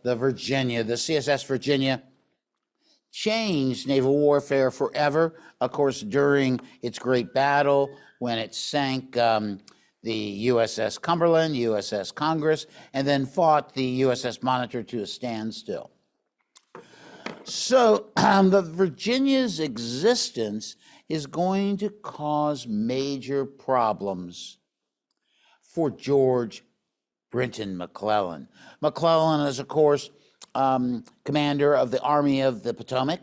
The Virginia, the CSS Virginia, changed naval warfare forever. Of course, during its great battle, when it sank the USS Cumberland, USS Congress, and then fought the USS Monitor to a standstill. So the Virginia's existence is going to cause major problems for George Brinton McClellan. McClellan is, of course, commander of the Army of the Potomac.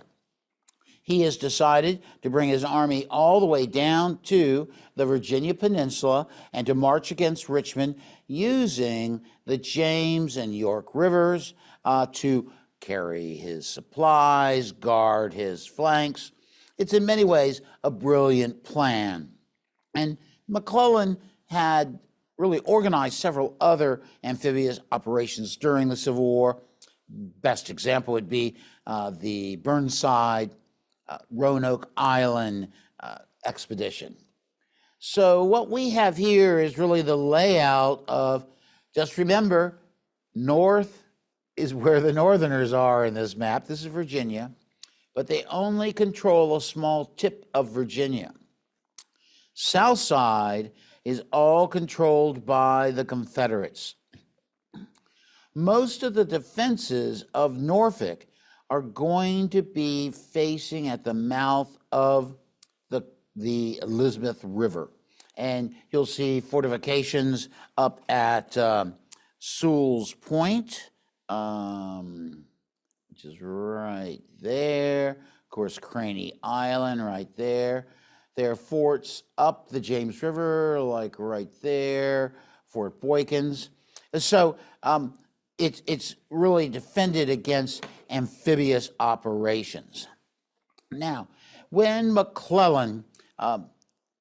He has decided to bring his army all the way down to the Virginia Peninsula and to march against Richmond using the James and York Rivers to carry his supplies, guard his flanks. It's in many ways a brilliant plan. And McClellan had really organized several other amphibious operations during the Civil War. Best example would be the Burnside Roanoke Island expedition. So what we have here is really the layout of, just remember, north is where the Northerners are in this map. This is Virginia, but they only control a small tip of Virginia. South side is all controlled by the Confederates. Most of the defenses of Norfolk are going to be facing at the mouth of the Elizabeth River. And you'll see fortifications up at Sewell's Point, which is right there. Of course, Craney Island right there. There are forts up the James River, like right there, Fort Boykins. So it's really defended against amphibious operations. Now, when McClellan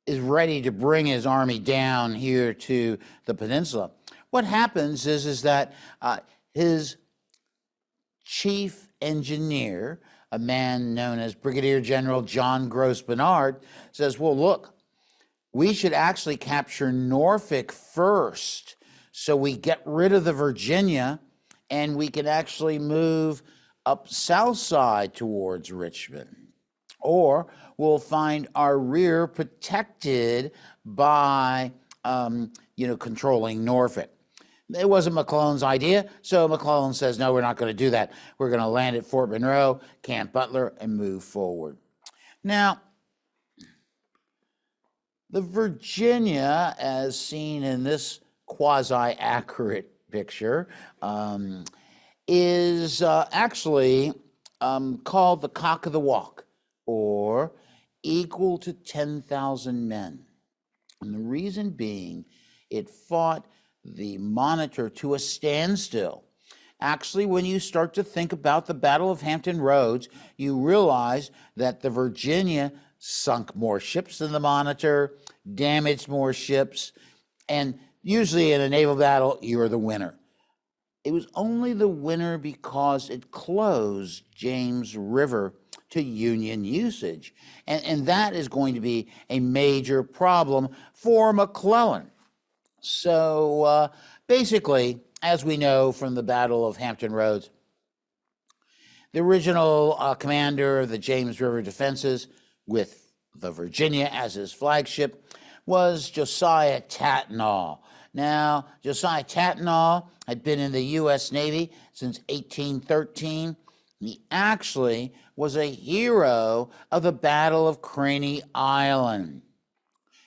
is ready to bring his army down here to the peninsula, what happens is that his chief engineer, a man known as Brigadier General John Gross Bernard, says, well, look, we should actually capture Norfolk first so we get rid of the Virginia and we can actually move up south side towards Richmond. Or we'll find our rear protected by, controlling Norfolk. It wasn't McClellan's idea, so McClellan says, no, we're not going to do that. We're going to land at Fort Monroe, Camp Butler, and move forward. Now, the Virginia, as seen in this quasi-accurate picture, is actually called the Cock of the Walk, or equal to 10,000 men. And the reason being, it fought the Monitor to a standstill. Actually, when you start to think about the Battle of Hampton Roads, you realize that the Virginia sunk more ships than the Monitor, damaged more ships, and usually in a naval battle, you're the winner. It was only the winner because it closed James River to Union usage. And that is going to be a major problem for McClellan. So basically, as we know from the Battle of Hampton Roads, the original commander of the James River defenses, with the Virginia as his flagship, was Josiah Tattenaw. Now, Josiah Tattenaw had been in the U.S. Navy since 1813. He actually was a hero of the Battle of Craney Island,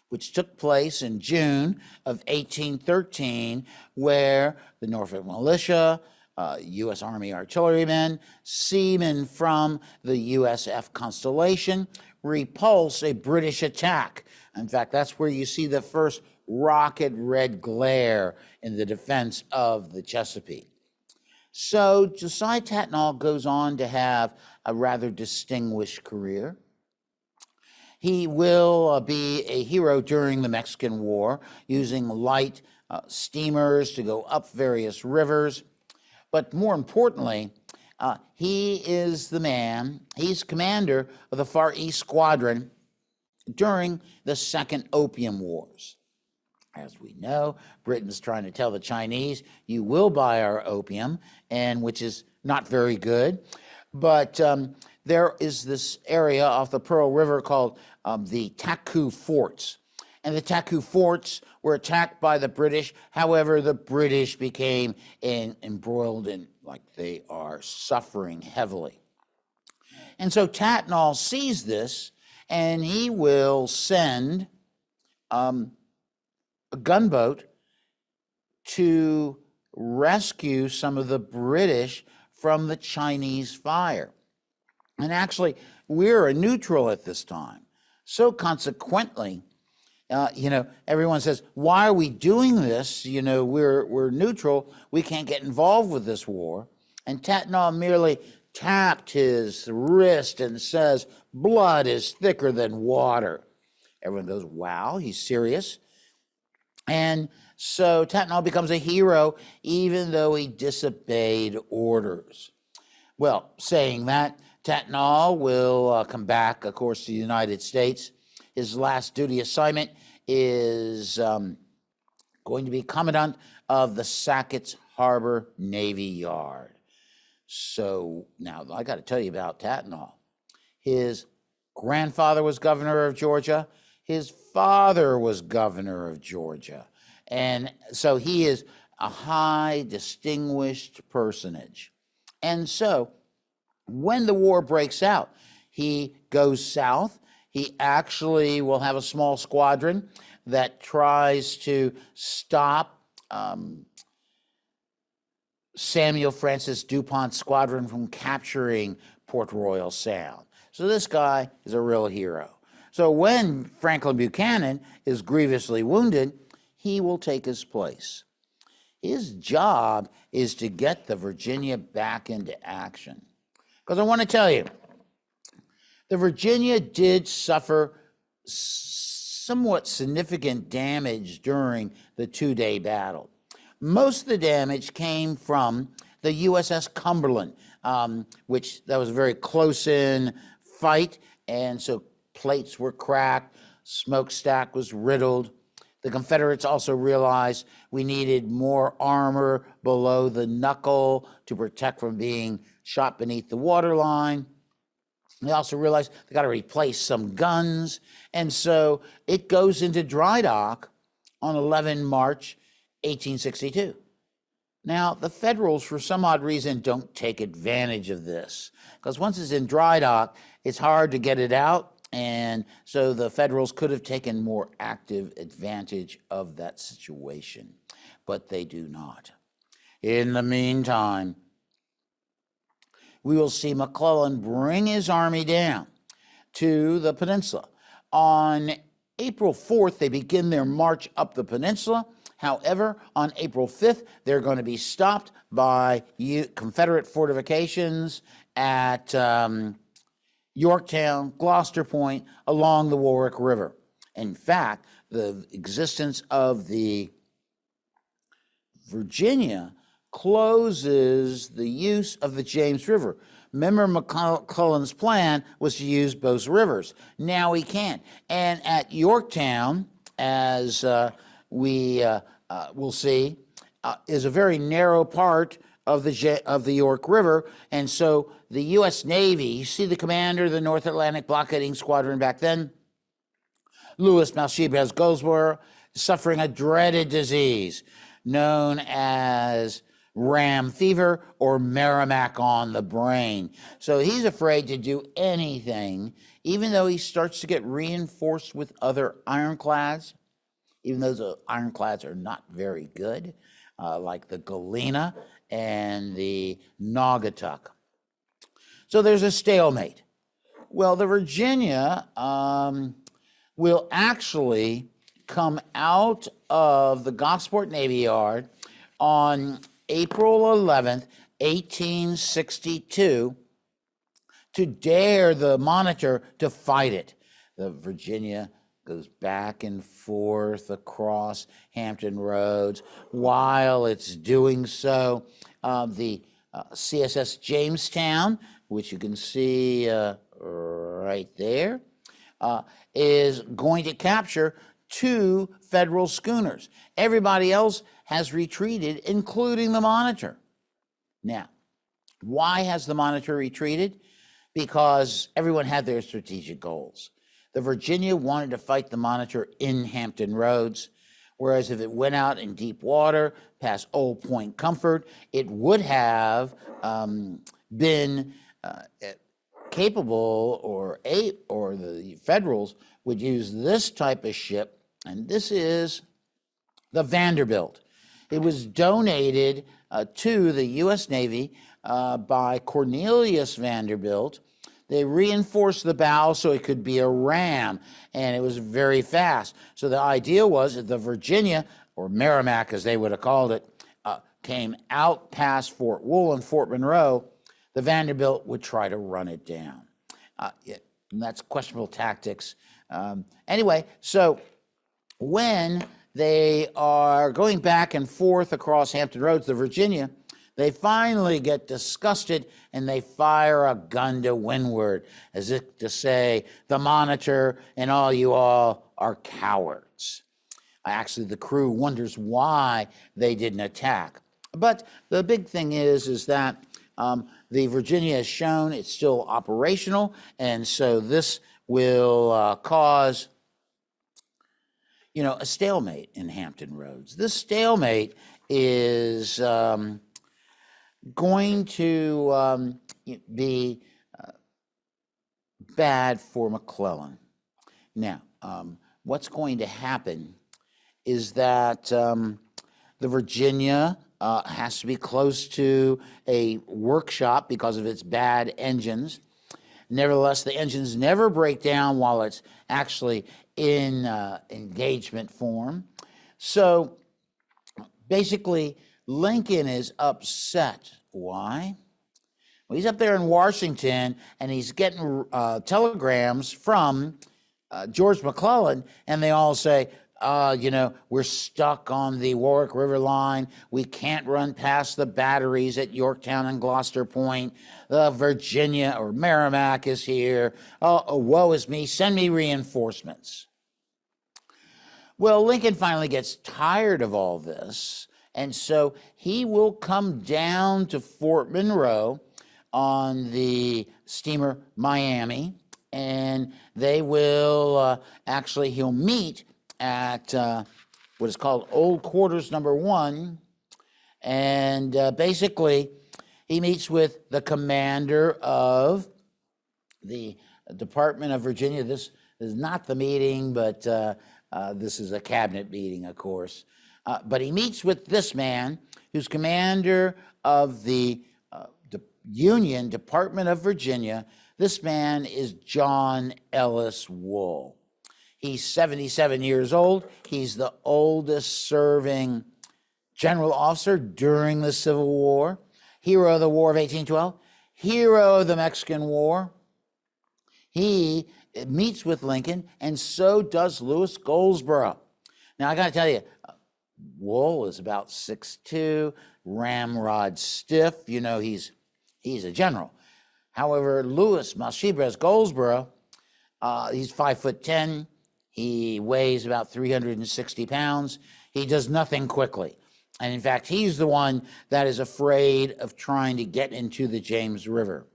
which took place in June of 1813, where the Norfolk militia, U.S. Army artillerymen, seamen from the USF Constellation repulsed a British attack. In fact, that's where you see the first rocket red glare in the defense of the Chesapeake. So Josiah Tattenaw goes on to have a rather distinguished career. He will be a hero during the Mexican War, using light steamers to go up various rivers. But more importantly, he is the man, he's commander of the Far East Squadron during the Second Opium Wars. As we know, Britain's trying to tell the Chinese, you will buy our opium, and which is not very good. But there is this area off the Pearl River called the Taku Forts. And the Taku Forts were attacked by the British. However, the British became embroiled in, like, they are suffering heavily. And so Tatnall sees this, and he will send a gunboat to rescue some of the British from the Chinese fire. And actually, we're a neutral at this time. So consequently, everyone says, why are we doing this? We're neutral. We can't get involved with this war. And Tatnall merely tapped his wrist and says, blood is thicker than water. Everyone goes, wow, he's serious. And so Tatnall becomes a hero, even though he disobeyed orders. Well, saying that, Tatnall will come back, of course, to the United States. His last duty assignment is going to be commandant of the Sackett's Harbor Navy Yard. So now I got to tell you about Tatnall. His grandfather was governor of Georgia. His father was governor of Georgia. And so he is a high, distinguished personage. And so when the war breaks out, he goes south. He actually will have a small squadron that tries to stop Samuel Francis DuPont's squadron from capturing Port Royal Sound. So this guy is a real hero. So when Franklin Buchanan is grievously wounded, he will take his place. His job is to get the Virginia back into action. Because I want to tell you, the Virginia did suffer somewhat significant damage during the two-day battle. Most of the damage came from the USS Cumberland, which that was a very close-in fight, and so plates were cracked, smokestack was riddled. The Confederates also realized we needed more armor below the knuckle to protect from being shot beneath the waterline. They also realized they got to replace some guns, and so it goes into dry dock on 11 March 1862. Now, the Federals, for some odd reason, don't take advantage of this, because once it's in dry dock, it's hard to get it out, and so the Federals could have taken more active advantage of that situation, but they do not. In the meantime, we will see McClellan bring his army down to the peninsula. On April 4th, they begin their march up the peninsula. However, on April 5th, they're going to be stopped by Confederate fortifications at Yorktown, Gloucester Point, along the Warwick River. In fact, the existence of the Virginia closes the use of the James River. Remember, McClellan's plan was to use both rivers. Now he can't. And at Yorktown, as we will see, is a very narrow part of the York River. And so the U.S. Navy, you see the commander of the North Atlantic Blockading Squadron back then, Louis Malchibez Goldsborough, suffering a dreaded disease known as ram fever or Merrimack on the brain. So he's afraid to do anything, even though he starts to get reinforced with other ironclads, even though the ironclads are not very good, like the Galena and the Naugatuck. So there's a stalemate. Well, the Virginia will actually come out of the Gosport Navy Yard on April 11th, 1862, to dare the Monitor to fight it. The Virginia goes back and forth across Hampton Roads. While it's doing so, the CSS Jamestown, which you can see right there, is going to capture 2 federal schooners. Everybody else has retreated, including the Monitor. Now, why has the Monitor retreated? Because everyone had their strategic goals. The Virginia wanted to fight the Monitor in Hampton Roads, whereas if it went out in deep water past Old Point Comfort, it would have been capable, or the Federals would use this type of ship, and this is the Vanderbilt. It was donated to the U.S. Navy by Cornelius Vanderbilt. They reinforced the bow so it could be a ram, and it was very fast. So the idea was that the Virginia, or Merrimack as they would have called it, came out past Fort Wool and Fort Monroe. The Vanderbilt would try to run it down. And that's questionable tactics. Anyway, so when they are going back and forth across Hampton Roads, the Virginia, they finally get disgusted and they fire a gun to windward, as if to say, the Monitor and all you all are cowards. Actually, the crew wonders why they didn't attack. But the big thing is that the Virginia has shown it's still operational, and so this will cause, a stalemate in Hampton Roads. This stalemate is going to be bad for McClellan. Now, what's going to happen is that the Virginia has to be close to a workshop because of its bad engines. Nevertheless, the engines never break down while it's actually in engagement form. So basically, Lincoln is upset. Why? Well, he's up there in Washington, and he's getting telegrams from George McClellan, and they all say, we're stuck on the Warwick River line. We can't run past the batteries at Yorktown and Gloucester Point. The Virginia, or Merrimack, is here. Oh, woe is me. Send me reinforcements. Well, Lincoln finally gets tired of all this, and so he will come down to Fort Monroe on the steamer Miami, and they will he'll meet at what is called Old Quarters Number 1, and basically he meets with the commander of the Department of Virginia. This is not the meeting, but this is a cabinet meeting, of course. But he meets with this man, who's commander of the Union Department of Virginia. This man is John Ellis Wool. He's 77 years old. He's the oldest serving general officer during the Civil War, hero of the War of 1812, hero of the Mexican War. He meets with Lincoln, and so does Louis Goldsborough. Now, I got to tell you, Wool is about 6'2", ramrod stiff. He's a general. However, Louis Malchibres Goldsborough, he's 5'10". He weighs about 360 pounds. He does nothing quickly. And in fact, he's the one that is afraid of trying to get into the James River.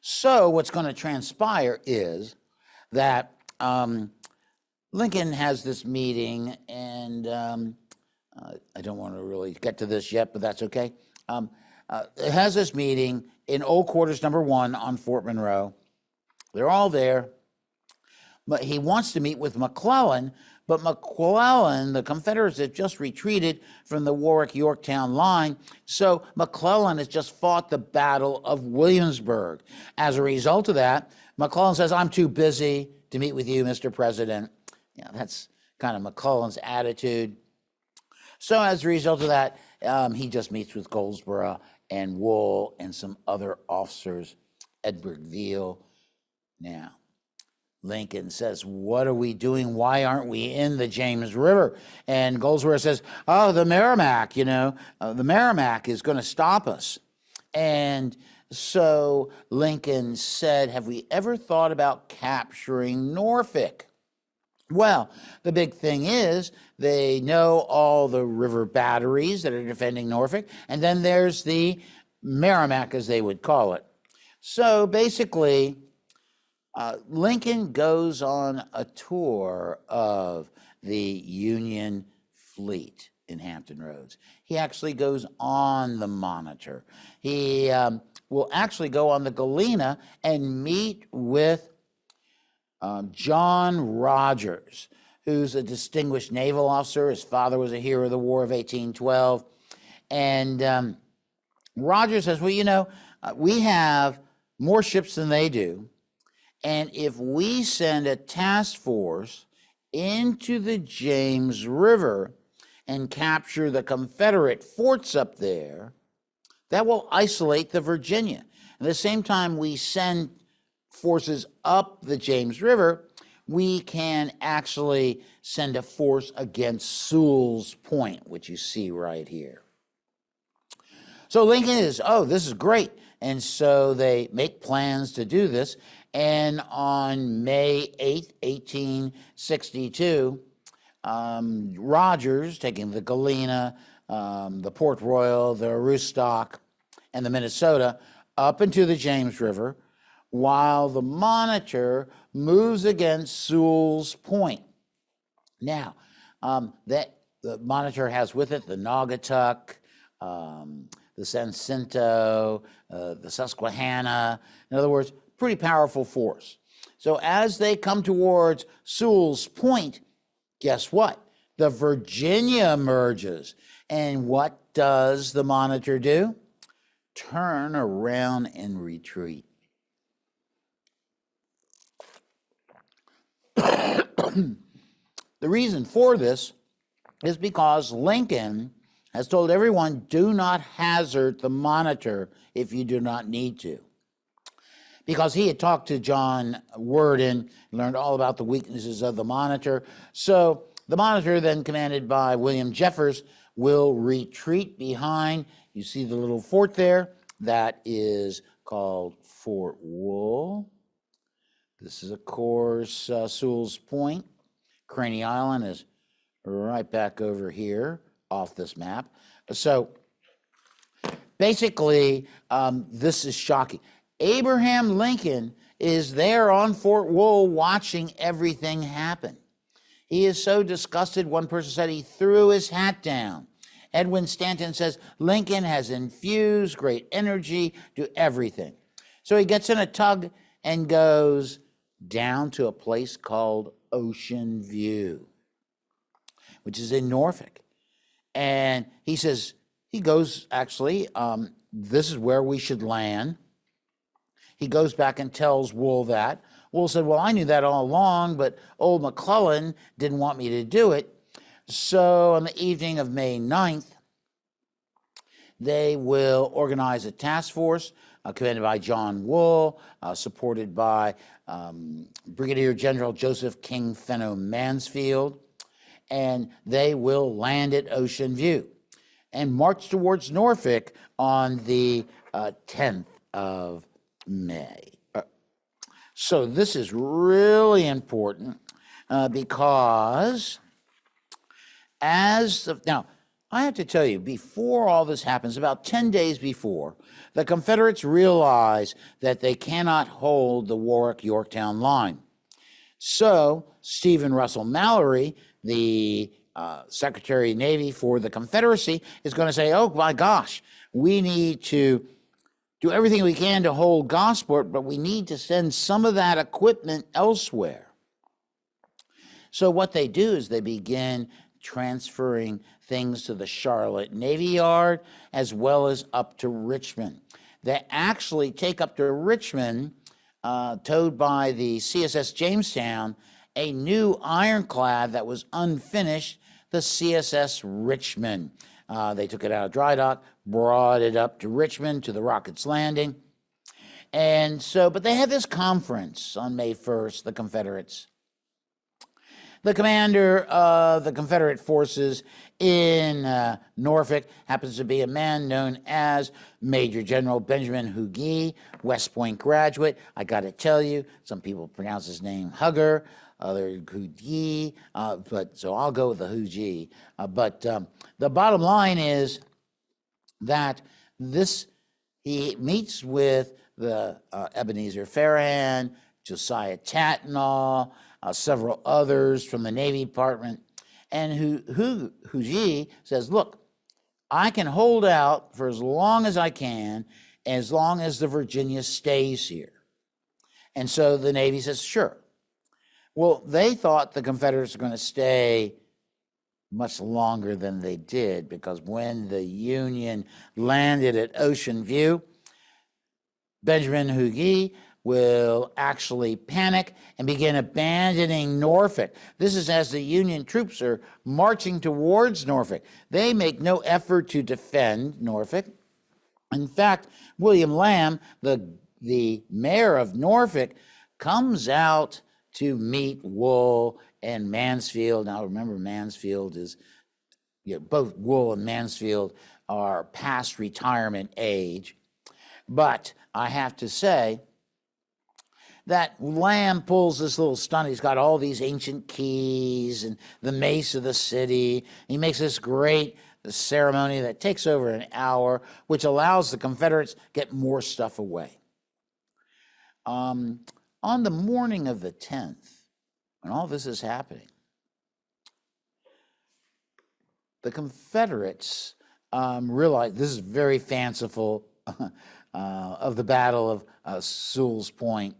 So what's going to transpire is that Lincoln has this meeting, and I don't want to really get to this yet, but that's okay. It has this meeting in Old Quarters Number 1 on Fort Monroe. They're all there, but he wants to meet with McClellan, but McClellan, the Confederates have just retreated from the Warwick-Yorktown line, so McClellan has just fought the Battle of Williamsburg. As a result of that, McClellan says, I'm too busy to meet with you, Mr. President. That's kind of McClellan's attitude. So as a result of that, he just meets with Goldsborough and Wool and some other officers, Edwardville. Now, Lincoln says, what are we doing? Why aren't we in the James River? And Goldsborough says, the Merrimack, the Merrimack is going to stop us. And so Lincoln said, have we ever thought about capturing Norfolk? Well, the big thing is they know all the river batteries that are defending Norfolk, and then there's the Merrimack, as they would call it. So basically, Lincoln goes on a tour of the Union fleet in Hampton Roads. He actually goes on the Monitor. He will actually go on the Galena and meet with John Rogers, who's a distinguished naval officer. His father was a hero of the War of 1812. And Rogers says, well, you know, we have more ships than they do. And if we send a task force into the James River and capture the Confederate forts up there, that will isolate the Virginia. At the same time we send forces up the James River, we can actually send a force against Sewell's Point, which you see right here. So Lincoln is, oh, this is great. And so they make plans to do this. And on May 8th, 1862, Rogers, taking the Galena, the Port Royal, the Aroostook, and the Minnesota up into the James River, while the Monitor moves against Sewell's Point. Now, the Monitor has with it the Naugatuck, the San Jacinto, the Susquehanna. In other words, pretty powerful force. So as they come towards Sewell's Point, guess what? The Virginia emerges. And what does the Monitor do? Turn around and retreat. The reason for this is because Lincoln has told everyone, do not hazard the Monitor if you do not need to. Because he had talked to John Worden, learned all about the weaknesses of the Monitor. So the Monitor, then commanded by William Jeffers, will retreat behind. You see the little fort there? That is called Fort Wool. This is, of course, Sewell's Point. Craney Island is right back over here off this map. So basically, this is shocking. Abraham Lincoln is there on Fort Wool watching everything happen. He is so disgusted, one person said he threw his hat down. Edwin Stanton says, Lincoln has infused great energy to everything. So he gets in a tug and goes down to a place called Ocean View, which is in Norfolk. And he says, he goes, actually, this is where we should land. He goes back and tells Wool that. Wool said, well, I knew that all along, but old McClellan didn't want me to do it. So on the evening of May 9th, they will organize a task force commanded by John Wool, supported by Brigadier General Joseph King Fenno Mansfield, and they will land at Ocean View and march towards Norfolk on the 10th of May. So this is really important because now, I have to tell you, before all this happens, about 10 days before, the Confederates realize that they cannot hold the Warwick-Yorktown line. So Stephen Russell Mallory, the Secretary of Navy for the Confederacy, is going to say, oh my gosh, we need to do everything we can to hold Gosport, but we need to send some of that equipment elsewhere. So what they do is they begin transferring things to the Charlotte Navy Yard as well as up to Richmond. They actually take up to Richmond, towed by the CSS Jamestown, a new ironclad that was unfinished, the CSS Richmond. They took it out of dry dock, brought it up to Richmond to the Rocket's Landing. And so, but they had this conference on May 1st, the Confederates. The commander of the Confederate forces in Norfolk happens to be a man known as Major General Benjamin Huger, West Point graduate. I got to tell you, some people pronounce his name Hugger. other Huji, but so I'll go with the Huji. But the bottom line is that he meets with the Ebenezer Farrahan, Josiah Tatnall, several others from the Navy Department, and Huji says, look, I can hold out for as long as I can, as long as the Virginia stays here. And so the Navy says, sure. Well, they thought the Confederates were going to stay much longer than they did, because when the Union landed at Ocean View, Benjamin Hugi will actually panic and begin abandoning Norfolk. This is as the Union troops are marching towards Norfolk. They make no effort to defend Norfolk. In fact, William Lamb, the mayor of Norfolk, comes out to meet Wool and Mansfield. Now remember, Mansfield is, both Wool and Mansfield are past retirement age. But I have to say that Lamb pulls this little stunt. He's got all these ancient keys and the mace of the city. He makes this great ceremony that takes over an hour, which allows the Confederates to get more stuff away. On the morning of the 10th, when all this is happening, the Confederates realize this is very fanciful of the Battle of Sewell's Point.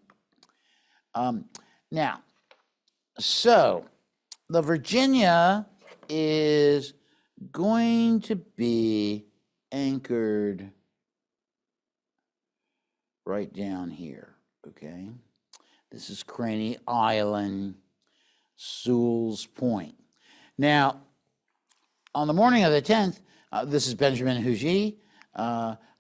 Now, so the Virginia is going to be anchored right down here, okay? This is Craney Island, Sewell's Point. Now, on the morning of the 10th, this is Benjamin Hugi.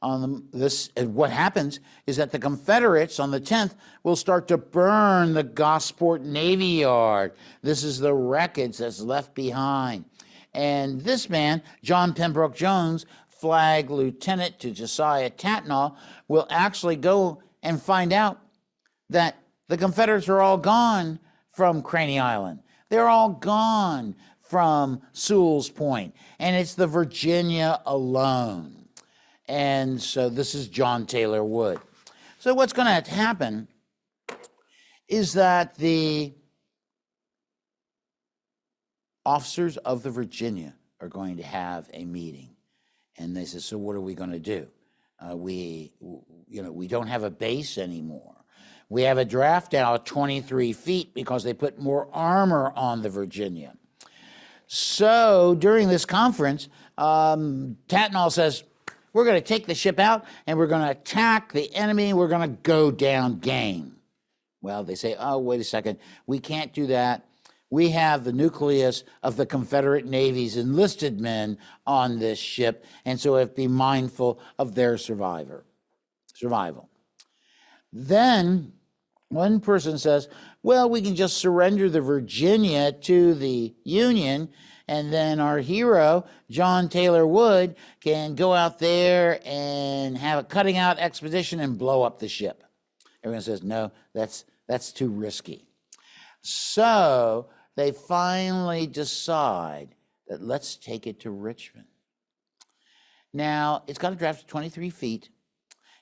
What happens is that the Confederates on the 10th will start to burn the Gosport Navy Yard. This is the wreckage that's left behind. And this man, John Pembroke Jones, flag lieutenant to Josiah Tatnall, will actually go and find out that the Confederates are all gone from Craney Island. They're all gone from Sewell's Point, and it's the Virginia alone. And so this is John Taylor Wood. So what's going to happen is that the officers of the Virginia are going to have a meeting. And they say, so what are we going to do? We don't have a base anymore. We have a draft now at 23 feet because they put more armor on the Virginia. So during this conference, Tatnall says, we're going to take the ship out and we're going to attack the enemy. We're going to go down game. Well, they say, oh, wait a second. We can't do that. We have the nucleus of the Confederate Navy's enlisted men on this ship, and so we have to be mindful of their survival. Then one person says, well, we can just surrender the Virginia to the Union, and then our hero, John Taylor Wood, can go out there and have a cutting out expedition and blow up the ship. Everyone says, no, that's too risky. So they finally decide that let's take it to Richmond. Now, it's got a draft of 23 feet.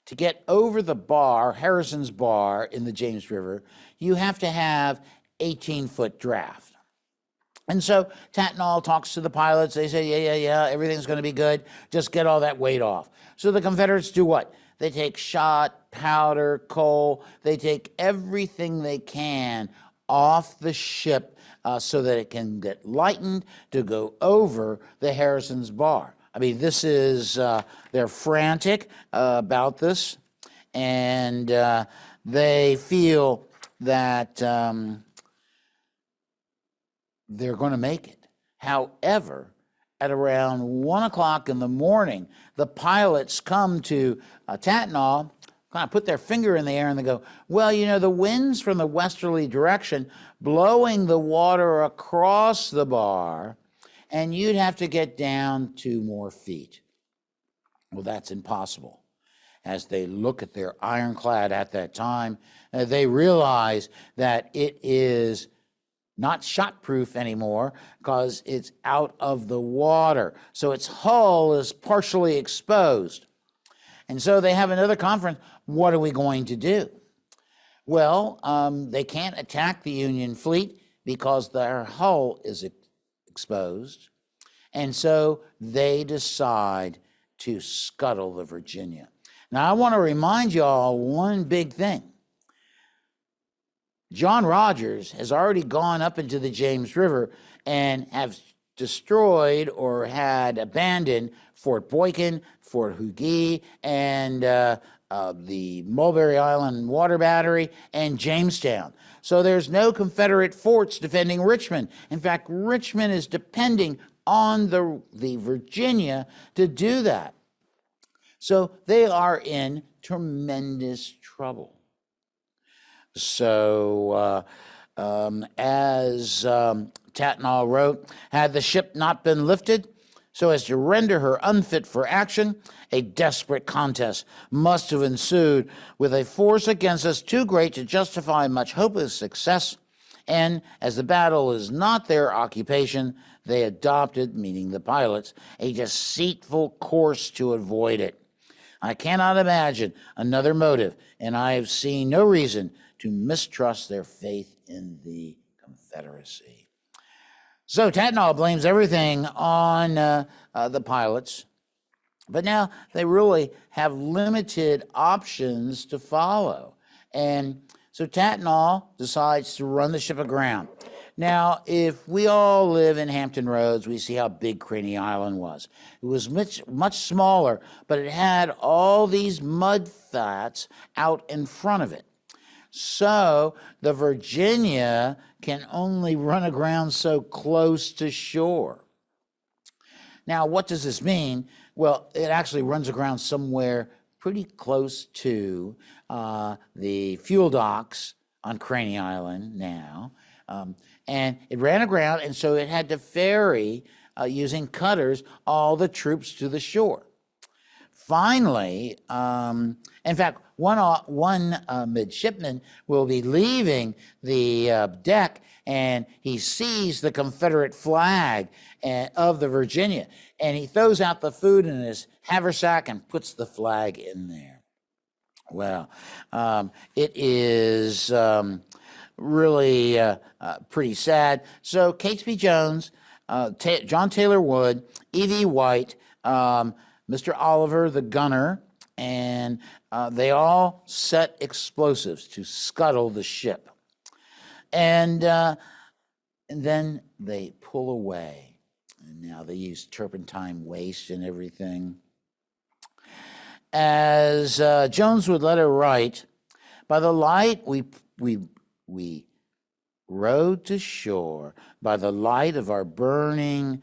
To get over the bar, Harrison's Bar in the James River, you have to have 18-foot draft. And so Tatnall talks to the pilots. They say, yeah, everything's going to be good. Just get all that weight off. So the Confederates do what? They take shot, powder, coal. They take everything they can off the ship so that it can get lightened to go over the Harrison's Bar. I mean, this is, they're frantic about this, and they feel that they're going to make it. However, at around 1 o'clock in the morning, the pilots come to Tatnall, kind of put their finger in the air, and they go, well, the wind's from the westerly direction blowing the water across the bar, and you'd have to get down 2 more feet. Well, that's impossible. As they look at their ironclad at that time, they realize that it is not shot-proof anymore because it's out of the water. So its hull is partially exposed. And so they have another conference. What are we going to do? Well, they can't attack the Union fleet because their hull is exposed. And so they decide to scuttle the Virginia. Now, I want to remind you all one big thing. John Rodgers has already gone up into the James River and have destroyed or had abandoned Fort Boykin, Fort Huger, and the Mulberry Island Water Battery, and Jamestown. So there's no Confederate forts defending Richmond. In fact, Richmond is depending on the Virginia to do that. So they are in tremendous trouble. So as Tatnall wrote, had the ship not been lifted so as to render her unfit for action, a desperate contest must have ensued with a force against us too great to justify much hope of success. And as the battle is not their occupation, they adopted, meaning the pilots, a deceitful course to avoid it. I cannot imagine another motive, and I have seen no reason to mistrust their faith in the Confederacy. So Tatnall blames everything on the pilots, but now they really have limited options to follow. And so Tatnall decides to run the ship aground. Now, if we all live in Hampton Roads, we see how big Craney Island was. It was much smaller, but it had all these mud flats out in front of it. So the Virginia can only run aground so close to shore. Now, what does this mean? Well, it actually runs aground somewhere pretty close to the fuel docks on Craney Island now. And it ran aground, and so it had to ferry, using cutters, all the troops to the shore. Finally, in fact, one midshipman will be leaving the deck, and he sees the Confederate flag of the Virginia, and he throws out the food in his haversack and puts the flag in there. Well, it is really pretty sad. So Catesby Jones, John Taylor Wood, E.V. White, Mr. Oliver, the gunner, and they all set explosives to scuttle the ship. And then they pull away. And now they use turpentine waste and everything. As Jones would let her write, by the light we rowed to shore, by the light of our burning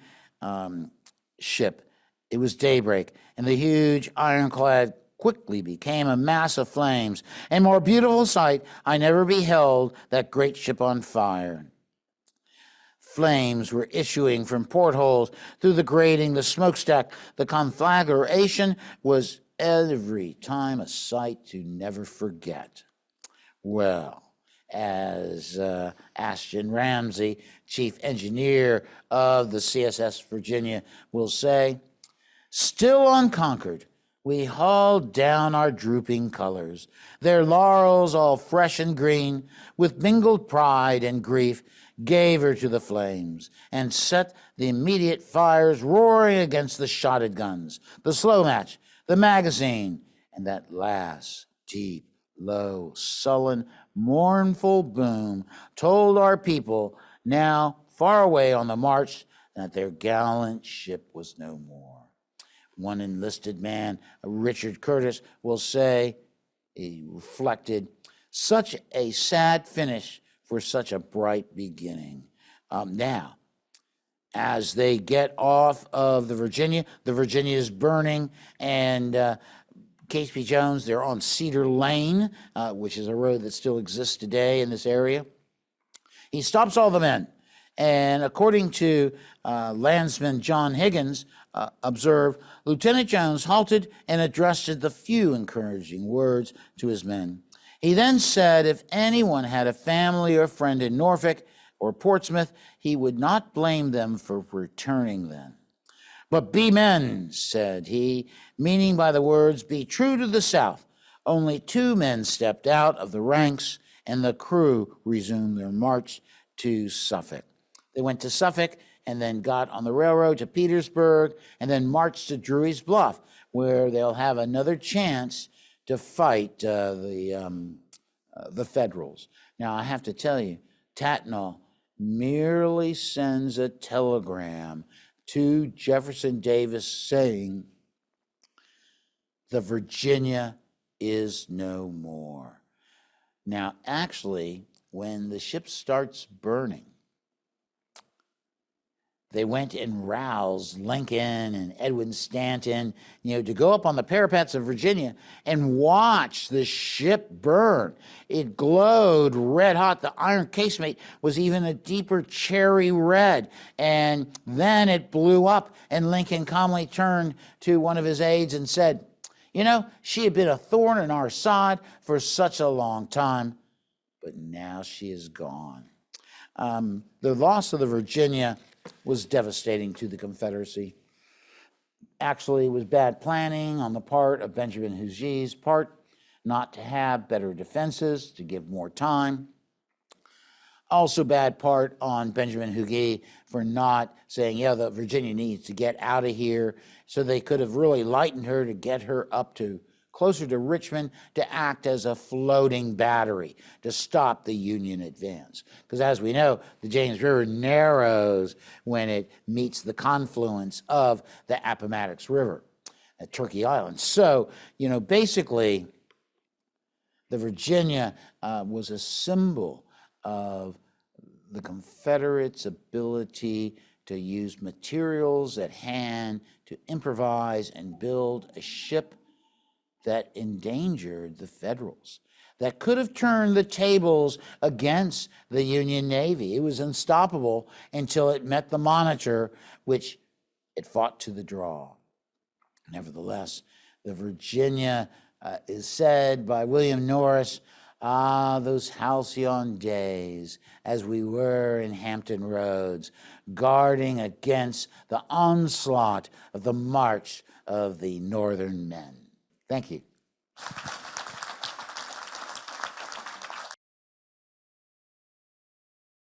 ship. It was daybreak, and the huge ironclad quickly became a mass of flames. A more beautiful sight I never beheld, that great ship on fire. Flames were issuing from portholes through the grating, the smokestack. The conflagration was every time a sight to never forget. Well, as Ashton Ramsey, chief engineer of the CSS Virginia, will say, still unconquered, we hauled down our drooping colors, their laurels all fresh and green, with mingled pride and grief, gave her to the flames, and set the immediate fires roaring against the shotted guns, the slow match, the magazine, and that last deep, low, sullen, mournful boom told our people, now far away on the march, that their gallant ship was no more. One enlisted man, Richard Curtis, will say, he reflected, such a sad finish for such a bright beginning. Now, as they get off of the Virginia is burning, and Catesby Jones, they're on Cedar Lane, which is a road that still exists today in this area. He stops all the men, and according to landsman John Higgins, observed, Lieutenant Jones halted and addressed the few encouraging words to his men. He then said if anyone had a family or friend in Norfolk or Portsmouth, he would not blame them for returning then. But be men, said he, meaning by the words, be true to the South. Only 2 men stepped out of the ranks, and the crew resumed their march to Suffolk. They went to Suffolk and then got on the railroad to Petersburg and then marched to Drewry's Bluff, where they'll have another chance to fight the Federals. Now, I have to tell you, Tatnall merely sends a telegram to Jefferson Davis saying, the Virginia is no more. Now, actually, when the ship starts burning, they went and roused Lincoln and Edwin Stanton, to go up on the parapets of Virginia and watch the ship burn. It glowed red hot. The iron casemate was even a deeper cherry red. And then it blew up, and Lincoln calmly turned to one of his aides and said, she had been a thorn in our side for such a long time, but now she is gone. The loss of the Virginia was devastating to the Confederacy. Actually, it was bad planning on the part of Benjamin Huger's part not to have better defenses, to give more time. Also bad part on Benjamin Huger for not saying, the Virginia needs to get out of here, so they could have really lightened her to get her up to closer to Richmond to act as a floating battery to stop the Union advance. Because as we know, the James River narrows when it meets the confluence of the Appomattox River at Turkey Island. So, basically, the Virginia was a symbol of the Confederates' ability to use materials at hand to improvise and build a ship that endangered the Federals, that could have turned the tables against the Union Navy. It was unstoppable until it met the Monitor, which it fought to the draw. Nevertheless, the Virginia is said by William Norris, those halcyon days as we were in Hampton Roads, guarding against the onslaught of the march of the Northern men. Thank you.